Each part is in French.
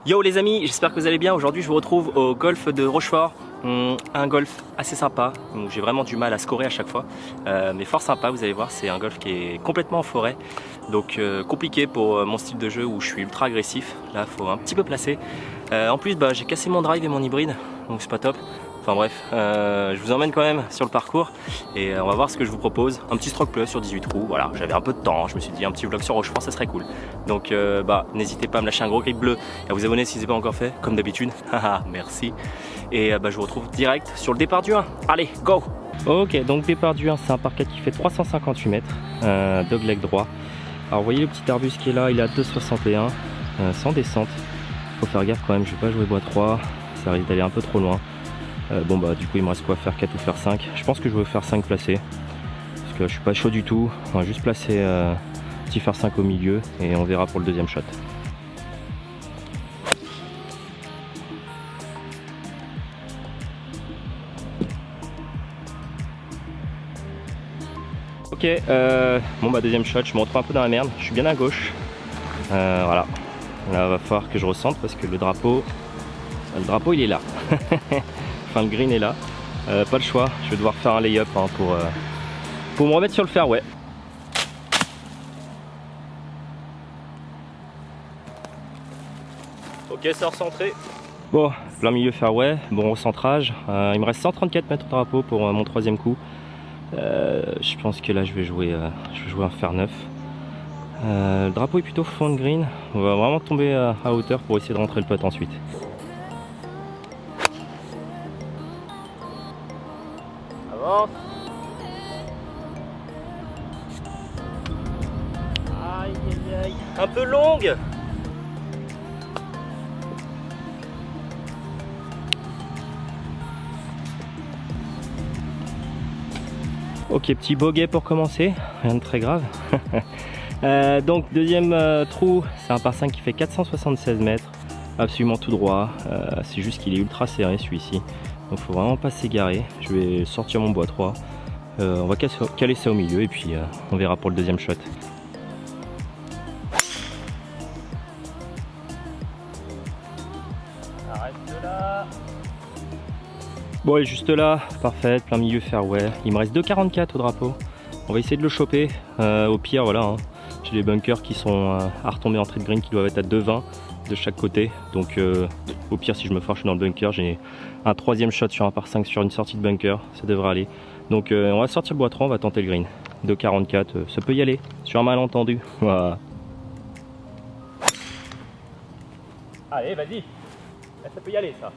Yo les amis, j'espère que vous allez bien. Aujourd'hui je vous retrouve au golf de Rochefort. Un golf assez sympa, où j'ai vraiment du mal à scorer à chaque fois, mais fort sympa, vous allez voir. C'est un golf qui est complètement en forêt, donc compliqué pour mon style de jeu où je suis ultra agressif. Là il faut un petit peu placer. En plus j'ai cassé mon drive et mon hybride, donc c'est pas top. Enfin bref, je vous emmène quand même sur le parcours et on va voir ce que je vous propose. Un petit stroke play sur 18 trous, voilà, j'avais un peu de temps, je me suis dit un petit vlog sur Rochefort ça serait cool. Donc n'hésitez pas à me lâcher un gros clic bleu et à vous abonner si ce n'est pas encore fait, comme d'habitude. Haha, merci. Et je vous retrouve direct sur le départ du 1. Allez, go! Ok, donc départ du 1, c'est un parquet qui fait 358 mètres, dogleg droit. Alors vous voyez le petit arbuste qui est là, il est à 2,61, sans descente. Faut faire gaffe quand même, je vais pas jouer bois 3, ça risque d'aller un peu trop loin. Du coup il me reste quoi, faire 4 ou faire 5. Je pense que je vais faire 5 placés parce que je suis pas chaud du tout. On va juste placer petit faire 5 au milieu et on verra pour le deuxième shot. Ok, deuxième shot, je me retrouve un peu dans la merde, je suis bien à gauche. Voilà, là va falloir que je ressente parce que le drapeau il est là. Enfin le green est là, pas le choix, je vais devoir faire un lay-up pour me remettre sur le fairway. Ok, c'est recentré. Bon, plein milieu fairway, bon recentrage. Il me reste 134 mètres de drapeau pour mon troisième coup. Je pense que là je vais jouer un fair 9. Le drapeau est plutôt fond de green, on va vraiment tomber à hauteur pour essayer de rentrer le putt ensuite. Aïe aïe aïe, un peu longue. Ok, petit bogey pour commencer, rien de très grave. Donc deuxième trou, c'est un par 5 qui fait 476 mètres, absolument tout droit. C'est juste qu'il est ultra serré celui-ci, donc faut vraiment pas s'égarer. Je vais sortir mon bois 3, on va caler ça au milieu et puis on verra pour le deuxième shot. Arrête là. Bon, il est juste là, parfait, plein milieu fairway. Il me reste 2,44 au drapeau. On va essayer de le choper. Au pire, voilà, hein. J'ai des bunkers qui sont à retomber en trait de green qui doivent être à 2,20 de chaque côté. Donc au pire, si je me fâche dans le bunker, j'ai un troisième shot sur un par 5 sur une sortie de bunker, ça devrait aller. Donc on va sortir le bois 3, on va tenter le green. 2,44, ça peut y aller, sur un malentendu. Voilà. Allez, vas-y. Là, ça peut y aller, ça.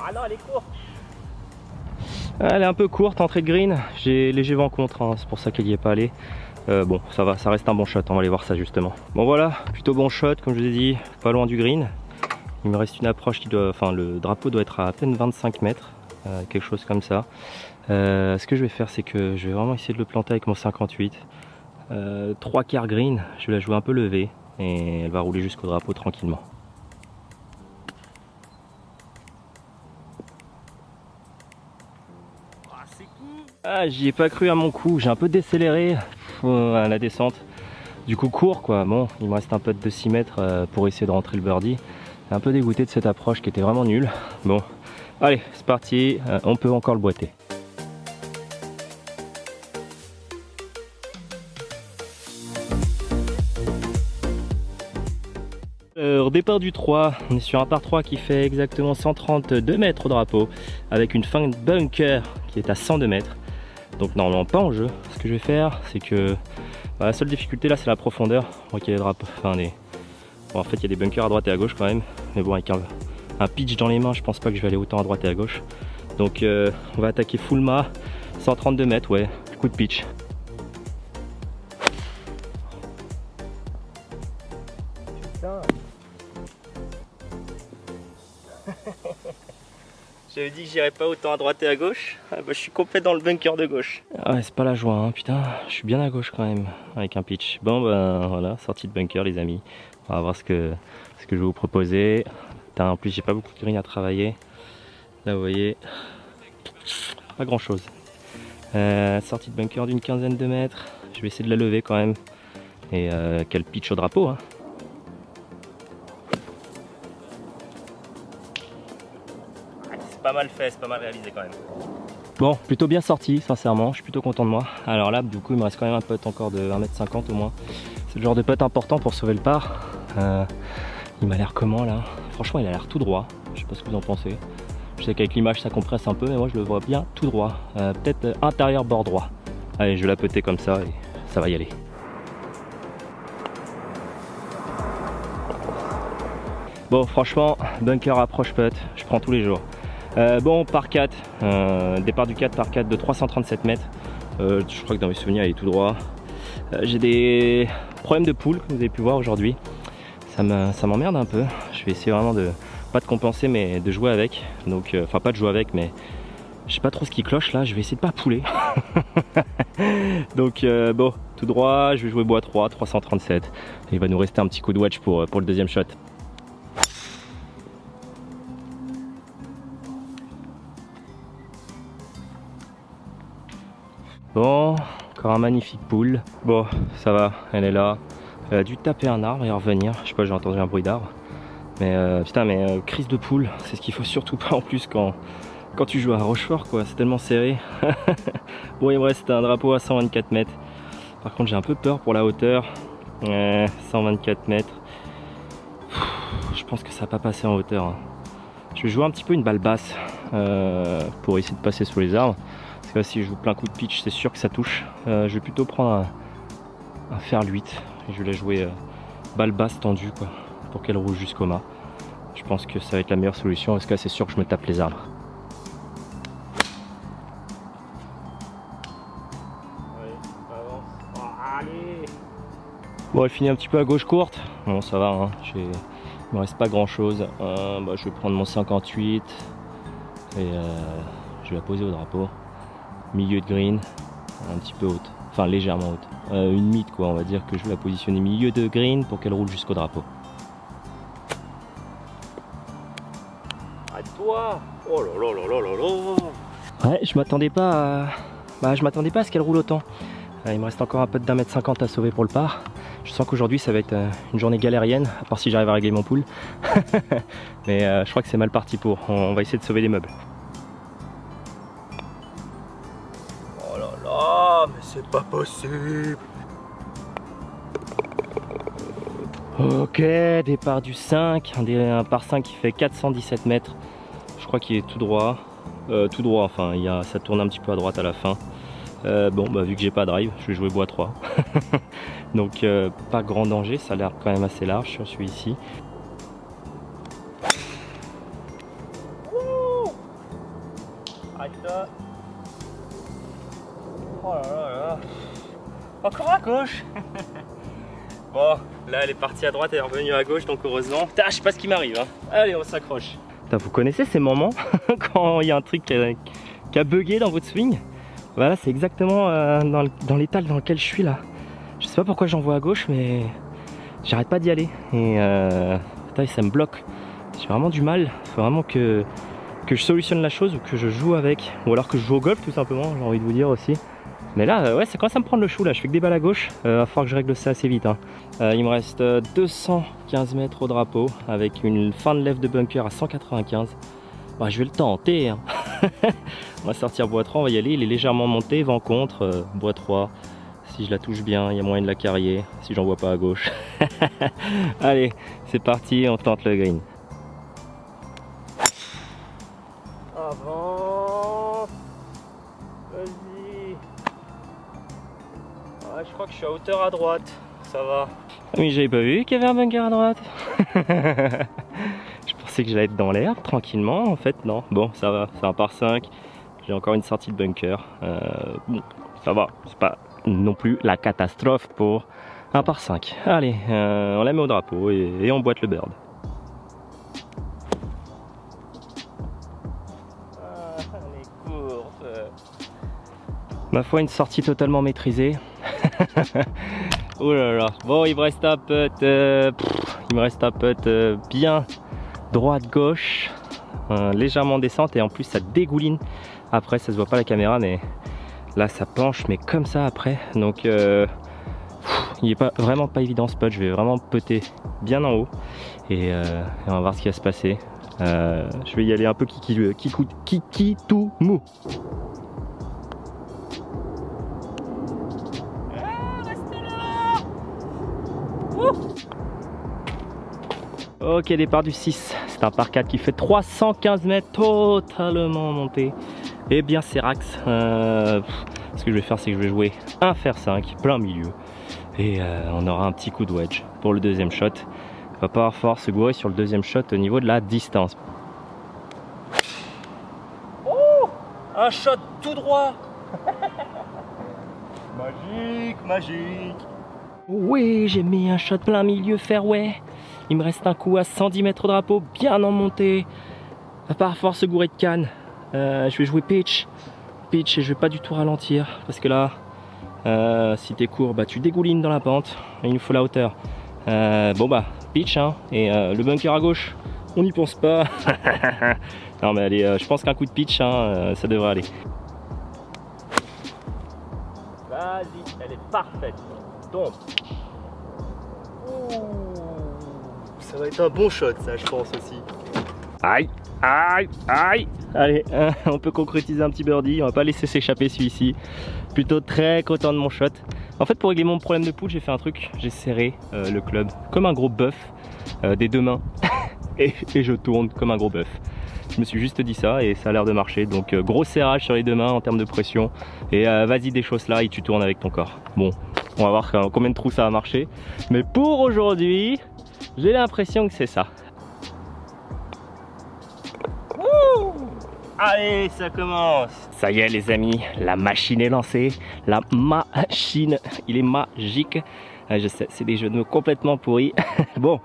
Ah non, elle est courte. Elle est un peu courte, entrée de green. J'ai léger vent contre, hein, c'est pour ça qu'elle n'y est pas allée. Bon, ça va, ça reste un bon shot, on va aller voir ça justement. Bon voilà, plutôt bon shot, comme je vous ai dit, pas loin du green. Il me reste une approche qui doit, enfin le drapeau doit être à peine 25 mètres, quelque chose comme ça. Ce que je vais faire, c'est que je vais vraiment essayer de le planter avec mon 58. 3 quarts green, je vais la jouer un peu levée et elle va rouler jusqu'au drapeau tranquillement. Ah, j'y ai pas cru à mon coup, j'ai un peu décéléré à la descente. Du coup court quoi, bon, il me reste un peu de 6 mètres pour essayer de rentrer le birdie. Un peu dégoûté de cette approche qui était vraiment nulle. Bon, allez, c'est parti, on peut encore le boiter. Au départ du 3, on est sur un par 3 qui fait exactement 132 mètres au drapeau, avec une fin de bunker qui est à 102 mètres. Donc normalement pas en jeu. Ce que je vais faire, c'est que la seule difficulté là c'est la profondeur. Bon, en fait il y a des bunkers à droite et à gauche quand même, mais bon avec un pitch dans les mains, je pense pas que je vais aller autant à droite et à gauche. Donc on va attaquer full mât, 132 mètres, ouais, coup de pitch. Putain. J'avais dit que j'irais pas autant à droite et à gauche. Je suis complet dans le bunker de gauche. Ah ouais, c'est pas la joie, hein. Putain, je suis bien à gauche quand même avec un pitch. Bon voilà, sortie de bunker les amis. On va voir ce que je vais vous proposer. Putain, en plus j'ai pas beaucoup de green à travailler. Là vous voyez, pas grand chose. Sortie de bunker d'une quinzaine de mètres. Je vais essayer de la lever quand même. Et qu'elle pitch au drapeau. Hein. C'est pas mal fait, c'est pas mal réalisé quand même. Bon, plutôt bien sorti, sincèrement. Je suis plutôt content de moi. Alors là, du coup, il me reste quand même un putt encore de 1,50 m au moins. C'est le genre de putt important pour sauver le par. Il m'a l'air comment là? Franchement, il a l'air tout droit. Je sais pas ce que vous en pensez. Je sais qu'avec l'image ça compresse un peu, mais moi je le vois bien tout droit. Peut-être intérieur bord droit. Allez, je vais la putter comme ça et ça va y aller. Bon, franchement, bunker approche putt, je prends tous les jours. Bon, par 4, départ du 4 par 4 de 337 mètres. Je crois que dans mes souvenirs, il est tout droit. J'ai des problèmes de poule, comme vous avez pu voir aujourd'hui. Ça m'emmerde un peu. Je vais essayer vraiment de, pas de compenser, mais de jouer avec. Donc, enfin, pas de jouer avec, mais je sais pas trop ce qui cloche là. Je vais essayer de pas pouler. Donc, bon, tout droit, je vais jouer bois 3, 337. Et il va nous rester un petit coup de wedge pour le deuxième shot. Bon, encore un magnifique pool. Bon, ça va, elle est là. Elle a dû taper un arbre et revenir. Je sais pas, j'ai entendu un bruit d'arbre. Mais putain, mais crise de poule, c'est ce qu'il faut surtout pas en plus quand tu joues à Rochefort, quoi. C'est tellement serré. Bon, il me reste un drapeau à 124 mètres. Par contre, j'ai un peu peur pour la hauteur. 124 mètres. Je pense que ça va pas passer en hauteur. Hein. Je vais jouer un petit peu une balle basse pour essayer de passer sous les arbres. Parce que là, si je joue plein coup de pitch, c'est sûr que ça touche. Je vais plutôt prendre un fer 8 et je vais la jouer balle basse tendue, quoi, pour qu'elle roule jusqu'au mât. Je pense que ça va être la meilleure solution parce que là, c'est sûr que je me tape les arbres. Bon, elle finit un petit peu à gauche courte. Bon, ça va, hein. Il me reste pas grand chose. Je vais prendre mon 58 et je vais la poser au drapeau. Milieu de green, un petit peu haute, enfin légèrement haute. Une mid, quoi, on va dire que je vais la positionner milieu de green pour qu'elle roule jusqu'au drapeau. Arrête-toi! Oh là là là là là là! Ouais, je m'attendais pas à ce qu'elle roule autant. Il me reste encore un peu de 1,50 m à sauver pour le par. Je sens qu'aujourd'hui ça va être une journée galérienne, à part si j'arrive à régler mon pool. Mais je crois que c'est mal parti pour. On va essayer de sauver les meubles. Oh là là, mais c'est pas possible! Ok, départ du 5, un par 5 qui fait 417 mètres. Je crois qu'il est tout droit. Tout droit, enfin, ça tourne un petit peu à droite à la fin. Bon, bah, vu que j'ai pas de drive, je vais jouer bois 3. Donc, pas grand danger, ça a l'air quand même assez large sur celui-ci. Oh là là là. Encore à gauche. Bon, là elle est partie à droite, elle est revenue à gauche, donc heureusement. Putain, je sais pas ce qui m'arrive. Hein. Allez, on s'accroche. Vous connaissez ces moments quand il y a un truc qui a bugué dans votre swing? Voilà, c'est exactement dans l'état dans lequel je suis là. Je sais pas pourquoi j'envoie à gauche, mais j'arrête pas d'y aller. Et putain, ça me bloque. J'ai vraiment du mal. Il faut vraiment que je solutionne la chose ou que je joue avec. Ou alors que je joue au golf tout simplement, j'ai envie de vous dire aussi. Mais là, ouais, ça commence à me prendre le chou là. Je fais que des balles à gauche. Va falloir que je règle ça assez vite. Hein. Il me reste 215 mètres au drapeau avec une fin de lève de bunker à 195. Bah, je vais le tenter. Hein. On va sortir bois 3, on va y aller. Il est légèrement monté, vent contre, bois 3. Si je la touche bien, il y a moyen de la carrier. Si j'en vois pas à gauche. Allez, c'est parti, on tente le green. Avance. Vas-y. Ouais, je crois que je suis à hauteur à droite. Ça va. Ah, mais j'avais pas vu qu'il y avait un bunker à droite. Je pensais que j'allais être dans l'herbe tranquillement. En fait, non. Bon, ça va. C'est un par 5. J'ai encore une sortie de bunker. Bon, ça va. C'est pas non plus la catastrophe pour un par 5. Allez, on la met au drapeau et on boite le bird. Ma foi, une sortie totalement maîtrisée. Oh là là. Bon, il me reste un putt, bien droite-gauche, légèrement descente et en plus ça dégouline. Après, ça se voit pas à la caméra, mais Là ça penche mais comme ça après, donc il n'est vraiment pas évident ce putt. Je vais vraiment putter bien en haut et on va voir ce qui va se passer. Je vais y aller un peu kiki tout mou. Ok, départ du 6, c'est un par 4 qui fait 315 mètres, totalement monté. Et bien c'est Rax. Ce que je vais faire, c'est que je vais jouer un fer 5 plein milieu. Et on aura un petit coup de wedge pour le deuxième shot. Il va pas avoir fort se gourer sur le deuxième shot au niveau de la distance. Oh, un shot tout droit. Magique, magique. Oui, j'ai mis un shot plein milieu fairway. Il me reste un coup à 110 mètres au drapeau, bien en montée. Va pas force se gourer de canne. Je vais jouer pitch. Pitch et je vais pas du tout ralentir. Parce que là, si t'es court, bah, tu dégoulines dans la pente. Et il nous faut la hauteur. Bon bah, pitch hein. Et le bunker à gauche, on n'y pense pas. Non mais allez, je pense qu'un coup de pitch, hein, ça devrait aller. Vas-y, elle est parfaite. Tombe. Ça va être un bon shot, ça, je pense aussi. Aïe, aïe, aïe. Allez, on peut concrétiser un petit birdie. On va pas laisser s'échapper celui-ci. Plutôt très content de mon shot. En fait, pour régler mon problème de poule, j'ai fait un truc. J'ai serré le club comme un gros bœuf des deux mains. et je tourne comme un gros bœuf. Je me suis juste dit ça et ça a l'air de marcher. Donc, gros serrage sur les deux mains en termes de pression. Et vas-y, des choses là et tu tournes avec ton corps. Bon, on va voir combien de trous ça va marcher. Mais pour aujourd'hui, j'ai l'impression que c'est ça. Wouh! Allez, ça commence. Ça y est les amis, la machine est lancée. La machine, il est magique. Je sais, c'est des jeux de mots complètement pourris. Bon,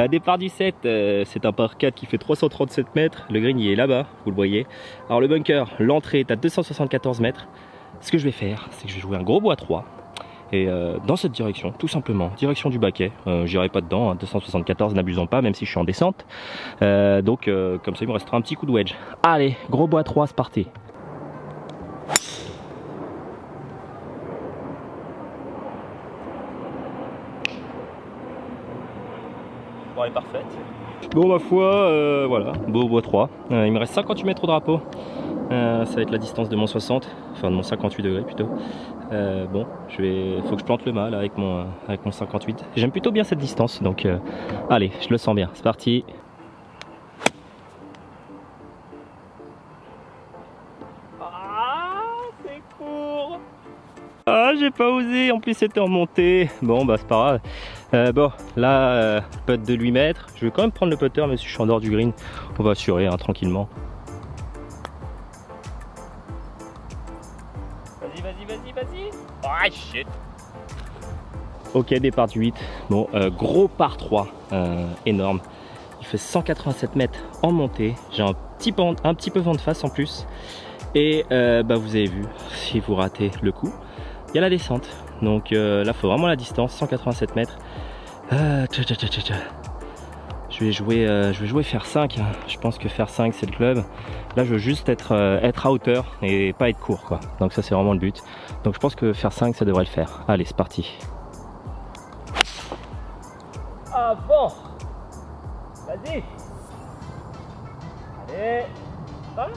départ du 7, c'est un par 4 qui fait 337 mètres. Le green il est là-bas, vous le voyez. Alors le bunker, l'entrée est à 274 mètres. Ce que je vais faire, c'est que je vais jouer un gros bois 3. Et dans cette direction, tout simplement, direction du baquet. J'irai pas dedans, hein, 274, n'abusons pas, même si je suis en descente. Donc comme ça, il me restera un petit coup de wedge. Allez, gros bois 3, c'est parti. Bon, elle est parfaite. Bon, ma foi, voilà, beau bois 3. Il me reste 58 mètres au drapeau. Ça va être la distance de mon 60, enfin de mon 58 degrés plutôt. Bon, faut que je plante le mât là, avec mon 58. J'aime plutôt bien cette distance, donc allez, je le sens bien. C'est parti. Ah, c'est court. Ah, j'ai pas osé. En plus, c'était en montée. Bon, bah c'est pas grave. Bon, là, putt de 8 mètres. Je vais quand même prendre le putter, mais si je suis en dehors du green, on va assurer hein, tranquillement. Vas-y. Ah shit. Ok, départ du 8. Bon, gros par 3, énorme. Il fait 187 mètres en montée. J'ai un petit peu vent de face en plus. Et bah vous avez vu, si vous ratez le coup, il y a la descente. Donc là, il faut vraiment la distance, 187 mètres. Je vais jouer fer 5. Je pense que fer 5 c'est le club. Là je veux juste être à hauteur et pas être court quoi. Donc ça c'est vraiment le but. Donc je pense que fer 5 ça devrait le faire. Allez c'est parti. Ah bon. Vas-y. Allez. Ah.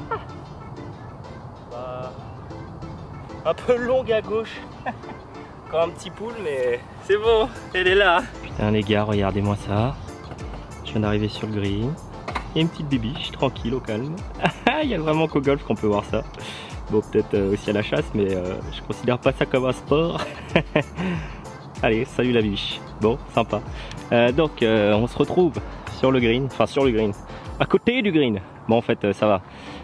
Un peu longue à gauche. Encore un petit poule mais c'est bon. Elle est là. Putain les gars regardez-moi ça. Je viens d'arriver sur le green. Il y a une petite débiche, tranquille, au calme. Il y a vraiment qu'au golf qu'on peut voir ça. Bon, peut-être aussi à la chasse, mais je considère pas ça comme un sport. Allez, salut la biche. Bon, sympa. Donc, on se retrouve sur le green, à côté du green. Bon, en fait, ça va.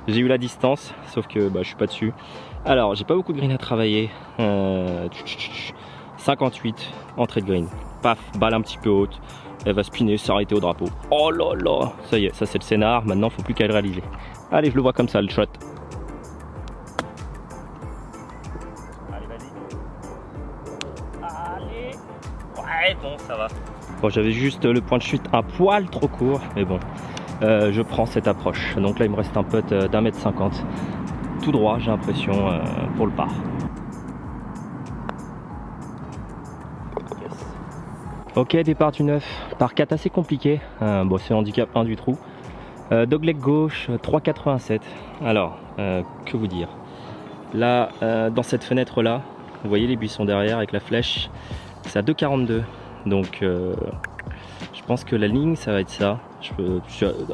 J'ai eu la distance, sauf que bah, je suis pas dessus. Alors, j'ai pas beaucoup de green à travailler. 58, entrée de green. Paf, balle un petit peu haute. Elle va spinner, s'arrêter au drapeau. Oh là là. Ça y est, ça c'est le scénar. Maintenant, faut plus qu'à le réaliser. Allez, je le vois comme ça, le shot. Allez, vas-y. Allez. Ouais, bon, ça va. Bon, j'avais juste le point de chute un poil trop court. Mais bon, je prends cette approche. Donc là, il me reste un putt d'1,50 m. tout droit, j'ai l'impression, pour le par. Yes. Ok, départ du 9, par 4 assez compliqué. Bon, c'est handicap 1 du trou. Dogleg gauche, 3,87. Alors, que vous dire? Là, dans cette fenêtre là, vous voyez les buissons derrière avec la flèche, c'est à 2,42. Donc je pense que la ligne ça va être ça.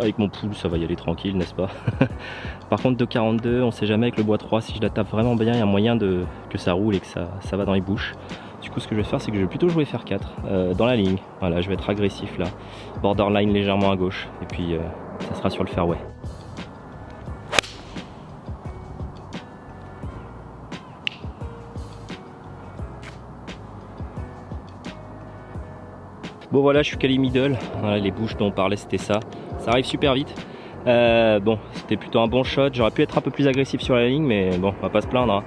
Avec mon pool ça va y aller tranquille, n'est-ce pas? Par contre 2,42, on sait jamais avec le bois 3, si je la tape vraiment bien, il y a moyen que ça roule et que ça va dans les bouches. Du coup ce que je vais faire, c'est que je vais plutôt jouer fer 4 dans la ligne. Voilà, je vais être agressif là, borderline légèrement à gauche, et puis ça sera sur le fairway. Bon voilà, je suis calé middle. Voilà, les bouches dont on parlait, c'était ça. Ça arrive super vite. Bon, c'était plutôt un bon shot. J'aurais pu être un peu plus agressif sur la ligne, mais bon, on va pas se plaindre. Hein.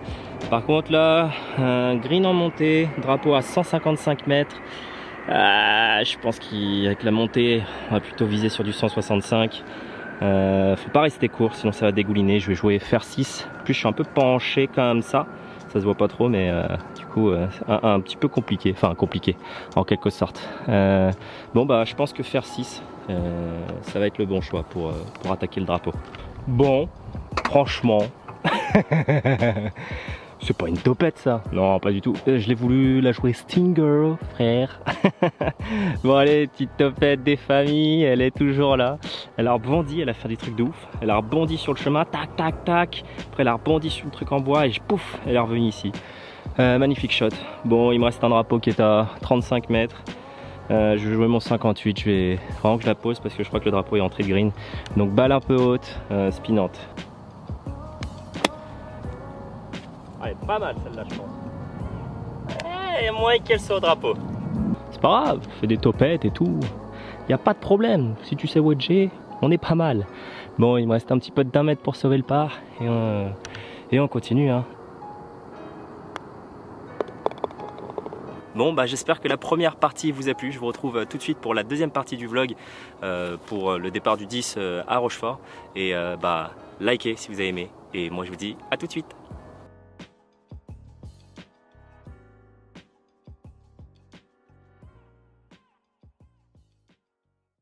Par contre là, un green en montée, drapeau à 155 mètres. Je pense qu'avec la montée, on va plutôt viser sur du 165. Faut pas rester court, sinon ça va dégouliner. Je vais jouer fer 6. En plus, je suis un peu penché comme ça se voit pas trop, mais du coup un petit peu compliqué, enfin compliqué en quelque sorte. Bon bah je pense que fer 6 ça va être le bon choix pour attaquer le drapeau. Bon, franchement c'est pas une topette ça, non pas du tout. Je l'ai voulu la jouer Stinger, frère. Bon allez, petite topette des familles, elle est toujours là. Elle a rebondi, elle a fait des trucs de ouf. Elle a rebondi sur le chemin, tac tac tac. Après elle a rebondi sur le truc en bois et pouf, elle est revenue ici. Magnifique shot. Bon, il me reste un drapeau qui est à 35 mètres. Je vais jouer mon 58, je vais vraiment que je la pose parce que je crois que le drapeau est entré de green. Donc balle un peu haute, spinante. Elle est pas mal celle-là, je pense. Il y a moyen qu'elle soit au drapeau. C'est pas grave, fais des topettes et tout. Il n'y a pas de problème. Si tu sais wedger, on est pas mal. Bon, il me reste un petit peu d'1 mètre pour sauver le par. Et on continue. Hein. Bon, bah j'espère que la première partie vous a plu. Je vous retrouve tout de suite pour la deuxième partie du vlog, pour le départ du 10 à Rochefort. Et bah likez si vous avez aimé. Et moi je vous dis à tout de suite.